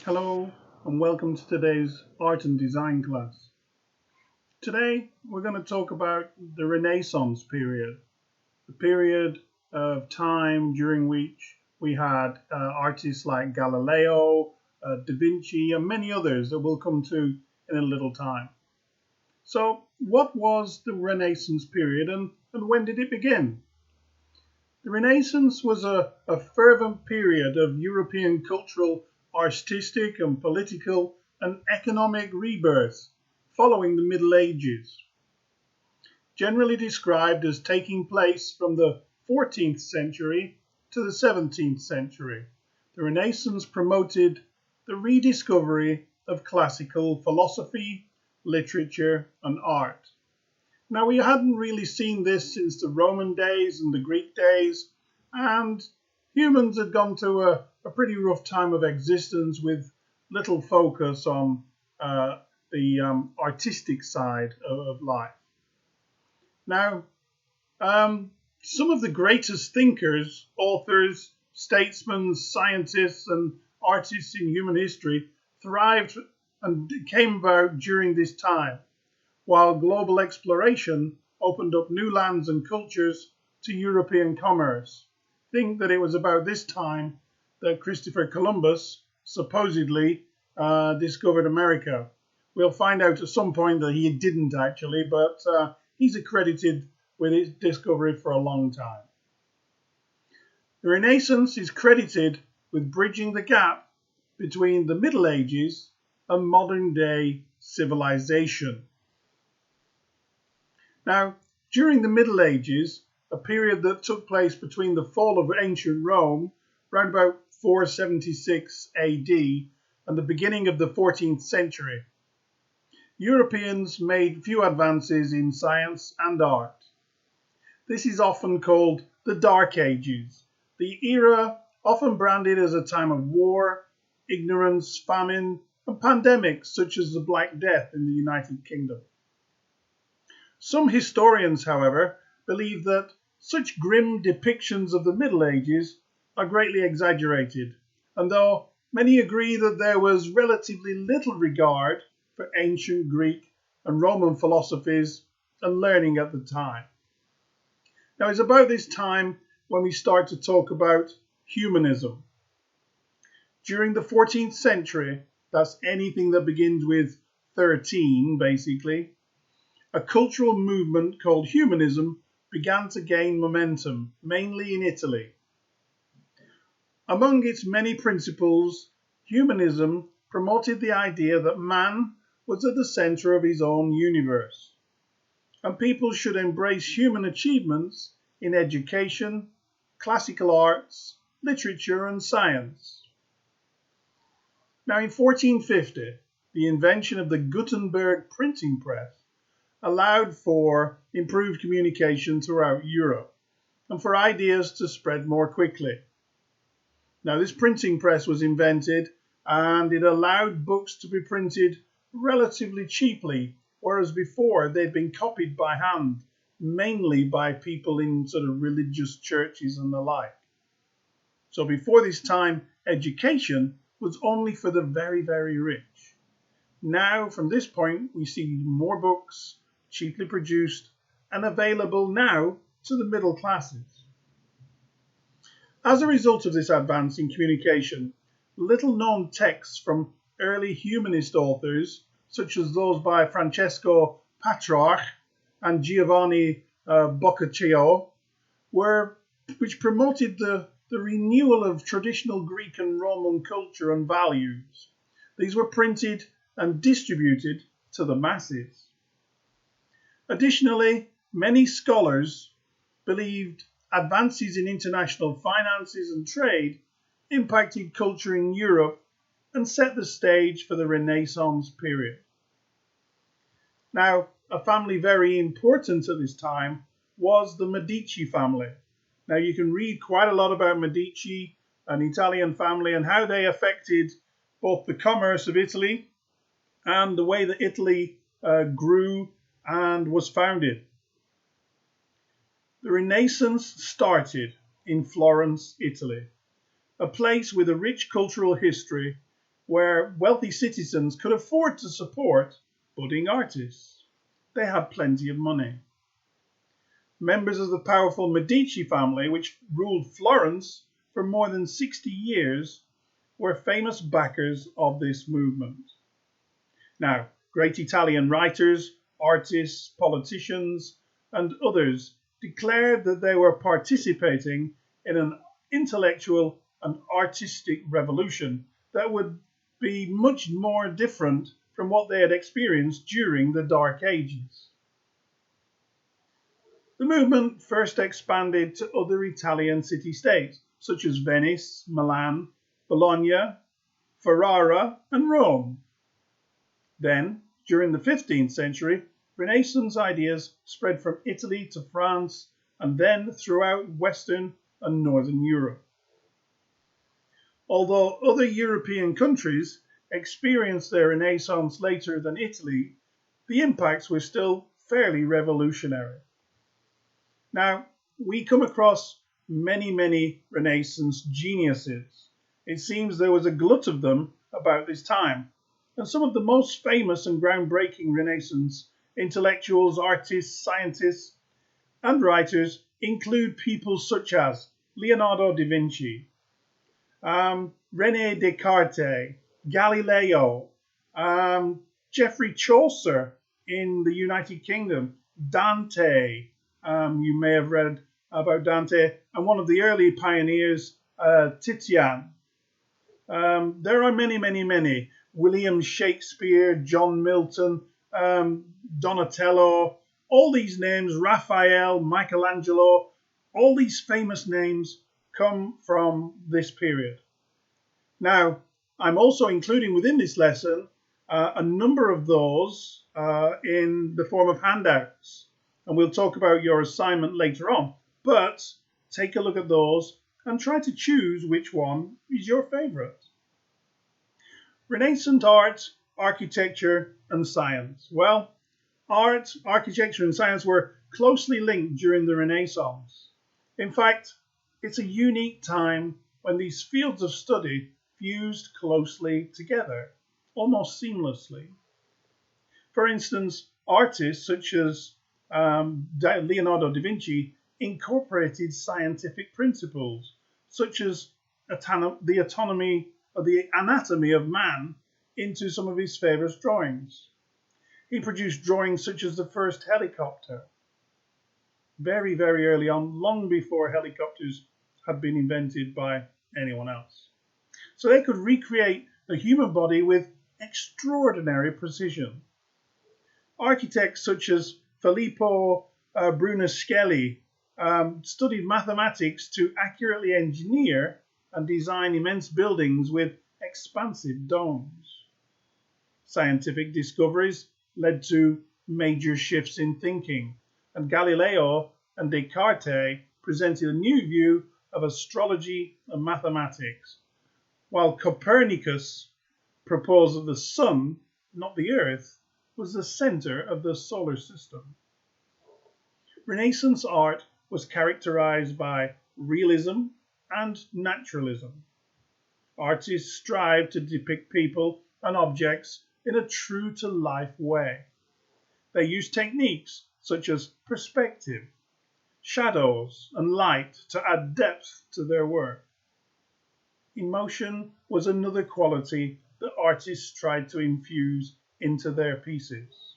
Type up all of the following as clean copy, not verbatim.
Hello and welcome to today's art and design class. Today we're going to talk about the Renaissance period, the period of time during which we had artists like Galileo, Da Vinci, and many others that we'll come to in a little time. So, what was the Renaissance period and when did it begin? The Renaissance was a fervent period of European cultural, artistic, and political and economic rebirth following the Middle Ages, generally described as taking place from the 14th century to the 17th century. The Renaissance promoted the rediscovery of classical philosophy, literature, and art. Now, we hadn't really seen this since the Roman days and the Greek days, and humans had gone through a pretty rough time of existence with little focus on the artistic side of life. Now, some of the greatest thinkers, authors, statesmen, scientists, and artists in human history thrived and came about during this time, while global exploration opened up new lands and cultures to European commerce. Think that it was about this time that Christopher Columbus supposedly discovered America. We'll find out at some point that he didn't actually, but he's accredited with its discovery for a long time. The Renaissance is credited with bridging the gap between the Middle Ages and modern day civilization. Now, during the Middle Ages, a period that took place between the fall of ancient Rome, around about 476 AD, and the beginning of the 14th century, Europeans made few advances in science and art. This is often called the Dark Ages, the era often branded as a time of war, ignorance, famine, and pandemics such as the Black Death in the United Kingdom. Some historians, however, believe that such grim depictions of the Middle Ages are greatly exaggerated, and though many agree that there was relatively little regard for ancient Greek and Roman philosophies and learning at the time. Now, it's about this time when we start to talk about humanism. During the 14th century, that's anything that begins with 13 basically, a cultural movement called humanism began to gain momentum, mainly in Italy. Among its many principles, humanism promoted the idea that man was at the center of his own universe, and people should embrace human achievements in education, classical arts, literature, and science. Now, in 1450, the invention of the Gutenberg printing press allowed for improved communication throughout Europe and for ideas to spread more quickly. Now, this printing press was invented and it allowed books to be printed relatively cheaply, whereas before they'd been copied by hand, mainly by people in sort of religious churches and the like. So before this time, education was only for the very, very rich. Now, from this point, we see more books, cheaply produced and available now to the middle classes. As a result of this advance in communication, little known texts from early humanist authors, such as those by Francesco Petrarch and Giovanni Boccaccio, which promoted the renewal of traditional Greek and Roman culture and values. These were printed and distributed to the masses. Additionally, many scholars believed advances in international finances and trade impacted culture in Europe and set the stage for the Renaissance period. Now, a family very important at this time was the Medici family. Now, you can read quite a lot about Medici, an Italian family, and how they affected both the commerce of Italy and the way that Italy grew and was founded. The Renaissance started in Florence, Italy, a place with a rich cultural history where wealthy citizens could afford to support budding artists. They had plenty of money. Members of the powerful Medici family, which ruled Florence for more than 60 years, were famous backers of this movement. Now, great Italian writers, artists, politicians, and others declared that they were participating in an intellectual and artistic revolution that would be much more different from what they had experienced during the Dark Ages. The movement first expanded to other Italian city-states, such as Venice, Milan, Bologna, Ferrara, and Rome. Then, during the 15th century, Renaissance ideas spread from Italy to France and then throughout Western and Northern Europe. Although other European countries experienced their Renaissance later than Italy, the impacts were still fairly revolutionary. Now, we come across many Renaissance geniuses. It seems there was a glut of them about this time, and some of the most famous and groundbreaking Renaissance intellectuals, artists, scientists, and writers include people such as Leonardo da Vinci, René Descartes, Galileo, Geoffrey Chaucer in the United Kingdom, Dante. You may have read about Dante, and one of the early pioneers, Titian. There are many. William Shakespeare, John Milton, Donatello, all these names, Raphael, Michelangelo, all these famous names come from this period. Now, I'm also including within this lesson a number of those in the form of handouts. And we'll talk about your assignment later on. But take a look at those and try to choose which one is your favorite. Renaissance art, architecture, and science. Well, art, architecture, and science were closely linked during the Renaissance. In fact, it's a unique time when these fields of study fused closely together, almost seamlessly. For instance, artists such as Leonardo da Vinci incorporated scientific principles such as the anatomy of man into some of his famous drawings. He produced drawings such as the first helicopter, very early on, long before helicopters had been invented by anyone else. So they could recreate the human body with extraordinary precision. Architects such as Filippo Brunelleschi studied mathematics to accurately engineer and design immense buildings with expansive domes. Scientific discoveries led to major shifts in thinking, and Galileo and Descartes presented a new view of astrology and mathematics, while Copernicus proposed that the sun, not the earth, was the center of the solar system. Renaissance art was characterized by realism and naturalism. Artists strived to depict people and objects in a true-to-life way. They used techniques such as perspective, shadows, and light to add depth to their work. Emotion was another quality that artists tried to infuse into their pieces.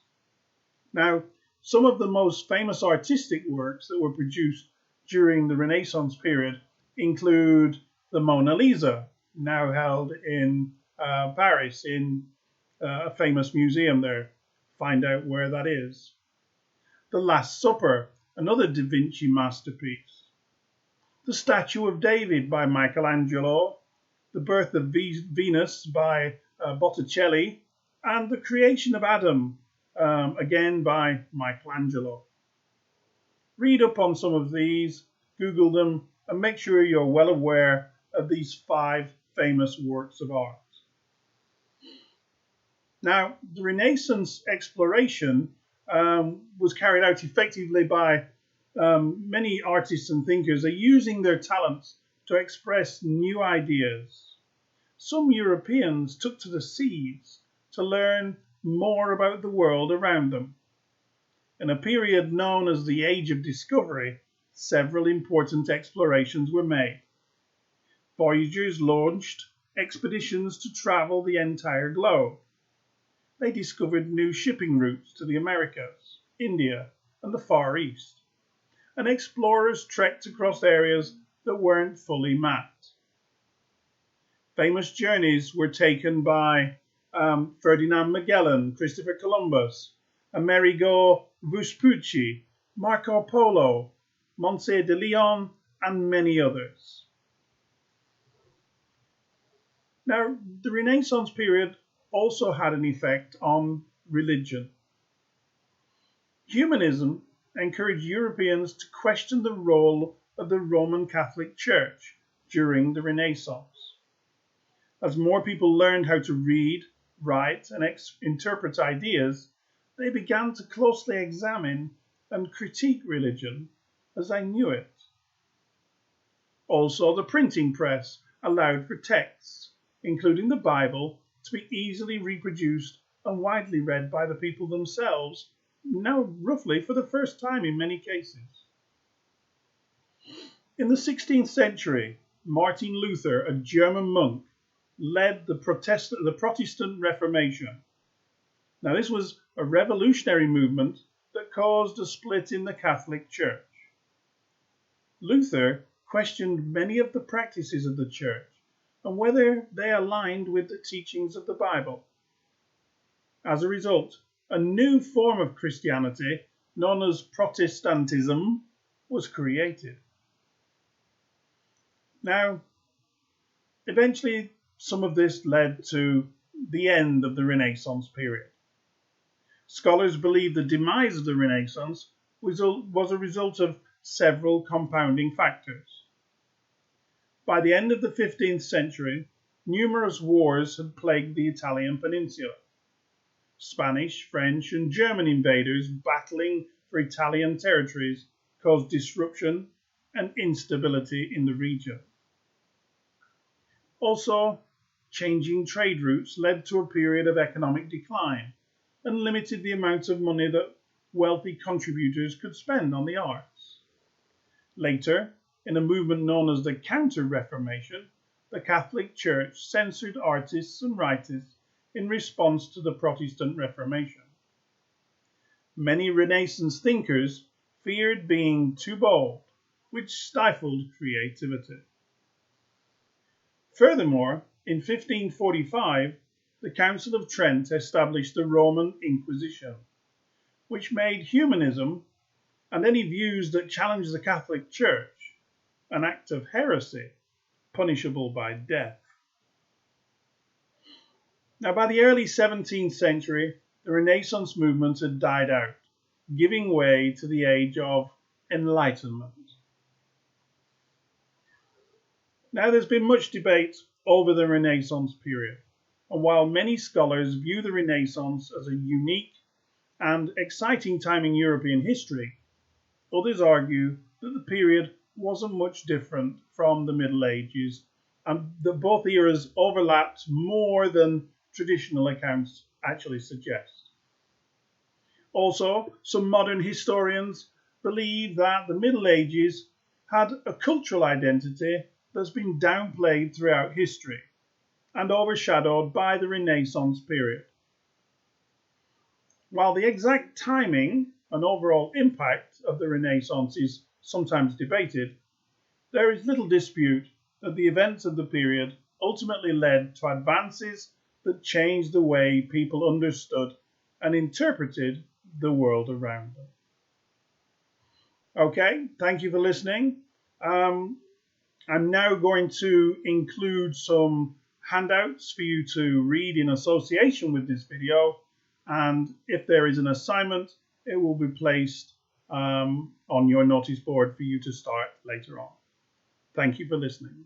Now, some of the most famous artistic works that were produced during the Renaissance period include the Mona Lisa, now held in Paris in a famous museum there. Find out where that is. The Last Supper, another Da Vinci masterpiece. The Statue of David by Michelangelo, The Birth of Venus by Botticelli, and The Creation of Adam, again by Michelangelo. Read up on some of these, Google them, and make sure you're well aware of these 5 famous works of art. Now, the Renaissance exploration was carried out effectively by many artists and thinkers. They're using their talents to express new ideas. some Europeans took to the seas to learn more about the world around them. In a period known as the Age of Discovery, several important explorations were made. Voyagers launched expeditions to travel the entire globe. They discovered new shipping routes to the Americas, India, and the Far East. And explorers trekked across areas that weren't fully mapped. Famous journeys were taken by Ferdinand Magellan, Christopher Columbus, Amerigo Vespucci, Marco Polo, Ponce de Leon, and many others. Now, the Renaissance period also had an effect on religion. Humanism encouraged Europeans to question the role of the Roman Catholic Church during the Renaissance. As more people learned how to read, write, and interpret ideas, they began to closely examine and critique religion as they knew it. Also, the printing press allowed for texts, including the Bible, to be easily reproduced and widely read by the people themselves, now roughly for the first time in many cases. In the 16th century, Martin Luther, a German monk, led the Protestant Reformation. Now, this was a revolutionary movement that caused a split in the Catholic Church. Luther questioned many of the practices of the Church and whether they aligned with the teachings of the Bible. As a result, a new form of Christianity, known as Protestantism, was created. Now, eventually, some of this led to the end of the Renaissance period. Scholars believe the demise of the Renaissance was a result of several compounding factors. By the end of the 15th century, numerous wars had plagued the Italian peninsula. Spanish, French, and German invaders battling for Italian territories caused disruption and instability in the region. Also, changing trade routes led to a period of economic decline and limited the amount of money that wealthy contributors could spend on the arts. Later, in a movement known as the Counter-Reformation, the Catholic Church censored artists and writers in response to the Protestant Reformation. Many Renaissance thinkers feared being too bold, which stifled creativity. Furthermore, in 1545, the Council of Trent established the Roman Inquisition, which made humanism and any views that challenged the Catholic Church an act of heresy, punishable by death. Now, by the early 17th century, the Renaissance movement had died out, giving way to the age of Enlightenment. Now, there's been much debate over the Renaissance period, and while many scholars view the Renaissance as a unique and exciting time in European history, others argue that the period wasn't much different from the Middle Ages, and that both eras overlapped more than traditional accounts actually suggest. Also, some modern historians believe that the Middle Ages had a cultural identity that's been downplayed throughout history and overshadowed by the Renaissance period. While the exact timing and overall impact of the Renaissance is sometimes debated, there is little dispute that the events of the period ultimately led to advances that changed the way people understood and interpreted the world around them. Okay, thank you for listening. I'm now going to include some handouts for you to read in association with this video, and if there is an assignment, it will be placed on your notice board for you to start later on. Thank you for listening.